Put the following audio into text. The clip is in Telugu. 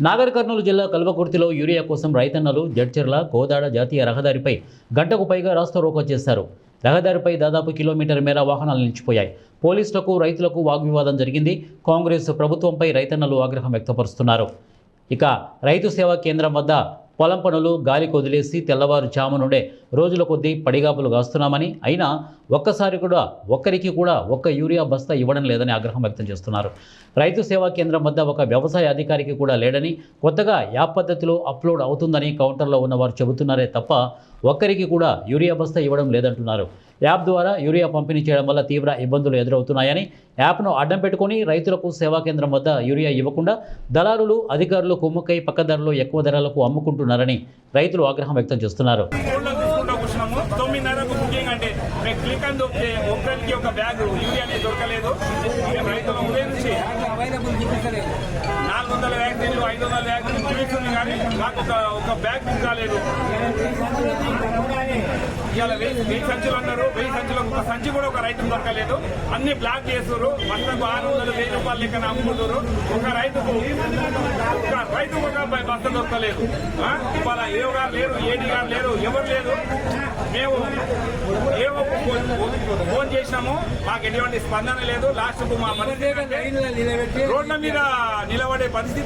నాగర్ కర్నూలు జిల్లా కల్వకుర్తిలో యూరియా కోసం రైతన్నలు జడ్చర్ల కోదాడ జాతీయ రహదారిపై గంటకు పైగా రాస్తారోకో చేశారు. రహదారిపై దాదాపు కిలోమీటర్ మేర వాహనాలు నిలిచిపోయాయి. పోలీసులకు రైతులకు వాగ్వివాదం జరిగింది. కాంగ్రెస్ ప్రభుత్వంపై రైతన్నలు ఆగ్రహం వ్యక్తపరుస్తున్నారు. ఇక రైతు సేవా కేంద్రం వద్ద పొలం పనులు గాలికి వదిలేసి తెల్లవారుజాము నుండే రోజుల కొద్దీ పడిగాపులు కాస్తున్నామని, అయినా ఒక్కరికి కూడా ఒక్క యూరియా బస్తా ఇవ్వడం లేదని ఆగ్రహం వ్యక్తం చేస్తున్నారు. రైతు సేవా కేంద్రం వద్ద ఒక వ్యవసాయ అధికారికి కూడా లేడని, కొత్తగా యాప్ పద్ధతిలో అప్లోడ్ అవుతుందని కౌంటర్లో ఉన్నవారు చెబుతున్నారే తప్ప ఒక్కరికి కూడా యూరియా బస్తా ఇవ్వడం లేదంటున్నారు. యాప్ ద్వారా యూరియా పంపిణీ చేయడం వల్ల తీవ్ర ఇబ్బందులు ఎదురవుతున్నాయని, యాప్ను అడ్డం పెట్టుకుని రైతులకు సేవా కేంద్రం వద్ద యూరియా ఇవ్వకుండా దళారులు అధికారులు కుమ్ముకై పక్క ధరలో ఎక్కువ ధరలకు అమ్ముకుంటున్నారని రైతులు ఆగ్రహం వ్యక్తం చేస్తున్నారు. 9:30కు బుకింగ్ అంటే క్లిక్ అని ఒక్కరికి ఒక బ్యాగ్ యూరియా అనేది దొరకలేదు. రైతులు ఉదయం నుంచి 400 వ్యాక్సిన్లు 500 వ్యాక్సిన్లు చూపిస్తుంది కానీ మాకు ఒక బ్యాగ్ బుక్ కాలేదు. ఇవాళ 1000 సంచులు అన్నారు. 1000 సంచులు ఒక సంచి కూడా ఒక రైతు దొరకలేదు. అన్ని బ్లాక్ చేస్తున్నారు. బస్తకు 600-1000 రూపాయలు లెక్కన అమ్ముకుంటారు. ఒక రైతుకు ఒక బస్త దొరకలేదు. ఇవాళ ఏఓ గారు లేరు, ఏడీ గారు లేరు, ఎవరు లేరు. మేము ఏవో ఫోన్ చేసినాము, మాకు ఎటువంటి స్పందన లేదు. లాస్ట్ కు మా పరిస్థితి రోడ్ల మీద నిలబడే పరిస్థితి.